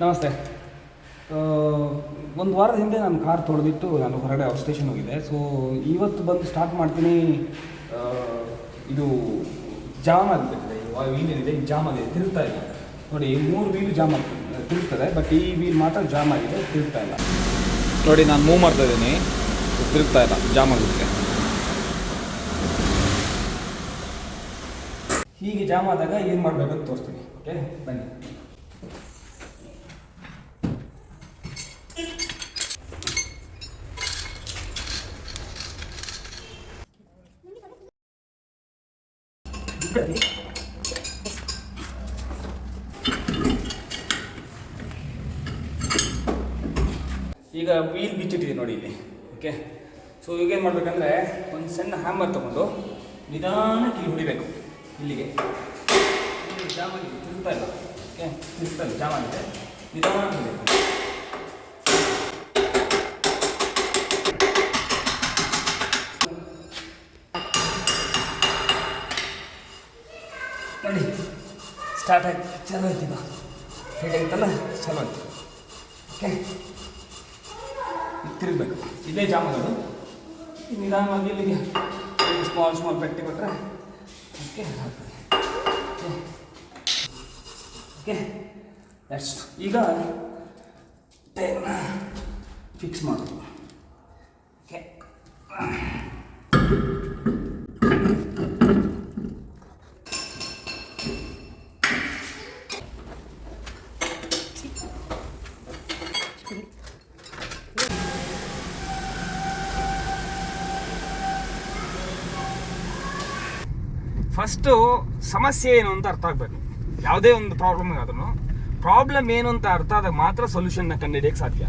ನಮಸ್ತೆ. ಒಂದು ವಾರದ ಹಿಂದೆ ನಾನು ಕಾರ್ ತೊಳೆದಿಟ್ಟು ನಾನು ಹೊರಗಡೆ ಔಟ್ ಸ್ಟೇಷನ್ ಹೋಗಿದ್ದೆ. ಸೊ ಇವತ್ತು ಬಂದು ಸ್ಟಾರ್ಟ್ ಮಾಡ್ತೀನಿ. ಇದು ಜಾಮ್ ಆಗಿಬಿಟ್ಟಿದೆ. ವೀಲ್ ಏನಿದೆ ಜಾಮ್ ಆಗಿದೆ, ತಿರುಗ್ತಾ ಇಲ್ಲ. ನೋಡಿ, 3 ವೀಲ್ ಜಾಮ್ ಆಗ್ತದೆ, ತಿರುಗ್ತದೆ. ಬಟ್ ಈ ವೀಲ್ ಮಾತ್ರ ಜಾಮ್ ಆಗಿದೆ, ತಿರುಗ್ತಾ ಇಲ್ಲ. ನೋಡಿ, ನಾನು ಮೂವ್ ಮಾಡ್ತಾ ಇದ್ದೀನಿ, ತಿರುಗ್ತಾ ಇಲ್ಲ, ಜಾಮ್ ಆಗುತ್ತೆ. ಹೀಗೆ ಜಾಮ್ ಆದಾಗ ಏನು ಮಾಡಬೇಕಂತ ತೋರಿಸ್ತೀನಿ. ಓಕೆ, ಬನ್ನಿ. ಈಗ ವೀಲ್ ಬಿಚ್ಚಿಟ್ಟಿದೆ ನೋಡಿ ಇಲ್ಲಿ. ಓಕೆ, ಸೊ ಈಗ ಏನು ಮಾಡಬೇಕಂದ್ರೆ ಒಂದು ಸಣ್ಣ ಹ್ಯಾಮರ್ ತೊಗೊಂಡು ನಿಧಾನಕ್ಕೆ ಇಲ್ಲಿ ಹೊಡಿಬೇಕು. ಇಲ್ಲಿಗೆ ಜಾಮ್ ಆಗಿದೆ, ತಿರುಗ್ತಾ ಇಲ್ಲ. ಓಕೆ, ತಿರುಗ್ತಾ ಇಲ್ಲ, ಜಾಮ್ ಆಗಿದೆ, ನಿಧಾನ ಹೊಡಿಬೇಕು. ನೋಡಿ, ಸ್ಟಾರ್ಟ್ ಆಯ್ತು, ಚಲೋ ಆಯ್ತು. ಈಗ ಹೇಗಾಯ್ತಲ್ಲ, ಚಲೋ ಆಯ್ತು. ಓಕೆ, ತಿರುಗಬೇಕು. ಇದೇ ಜಾಮ್ ಆಗೋದು. ನಿಧಾನವಾಗಿ ಇಲ್ಲಿಗೆ ಸ್ಮಾಲ್ ಪೆಟ್ಟಿ ಕೊಟ್ಟರೆ ಓಕೆ ಆಗ್ತದೆ. ಓಕೆ, ನೆಕ್ಸ್ಟ್ ಈಗ ಟೈರ್ನ ಫಿಕ್ಸ್ ಮಾಡೋದು. ಓಕೆ, ಫಸ್ಟು ಸಮಸ್ಯೆ ಏನು ಅಂತ ಅರ್ಥ ಆಗಬೇಕು. ಯಾವುದೇ ಒಂದು ಪ್ರಾಬ್ಲಮ್ ಆದ್ರೂ ಪ್ರಾಬ್ಲಮ್ ಏನು ಅಂತ ಅರ್ಥ ಆದಾಗ ಮಾತ್ರ ಸೊಲ್ಯೂಷನ್ನ ಕಂಡುಹಿಡಿಯೋಕ್ಕೆ ಸಾಧ್ಯ.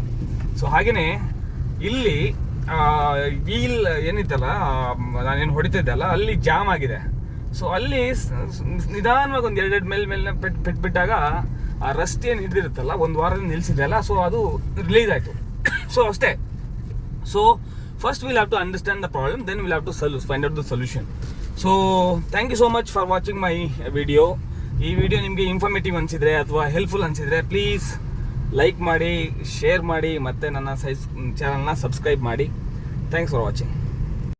ಸೊ ಹಾಗೆಯೇ ಇಲ್ಲಿ ವೀಲ್ ಏನಿತ್ತಲ್ಲ, ನಾನೇನು ಹೊಡಿತಿದ್ದೆಲ್ಲ, ಅಲ್ಲಿ ಜಾಮ್ ಆಗಿದೆ. ಸೊ ಅಲ್ಲಿ ನಿಧಾನವಾಗಿ ಒಂದು 2 ಮೇಲೆ ಬಿಟ್ಟಾಗ ಆ ರಸ್ಟ್ ಏನು ಹಿಡಿದಿರುತ್ತಲ್ಲ, ಒಂದು ವಾರದಿಂದ ನಿಲ್ಲಿಸಿದೆಲ್ಲ, ಸೊ ಅದು ರಿಲೀಸ್ ಆಯಿತು. ಸೊ ಅಷ್ಟೇ. So first will have to understand the problem, then will have to find out the solution. So thank you so much for watching my video. ಈ ವಿಡಿಯೋ ನಿಮಗೆ ಇನ್ಫಾರ್ಮೇಟಿವ್ ಅನಿಸಿದರೆ ಅಥವಾ ಹೆಲ್ಪ್ಫುಲ್ ಅನಿಸಿದರೆ please like ಮಾಡಿ, share ಮಾಡಿ, ಮತ್ತು ನನ್ನ ಚಾನಲ್ನ ಸಬ್ಸ್ಕ್ರೈಬ್ ಮಾಡಿ. Thanks for watching.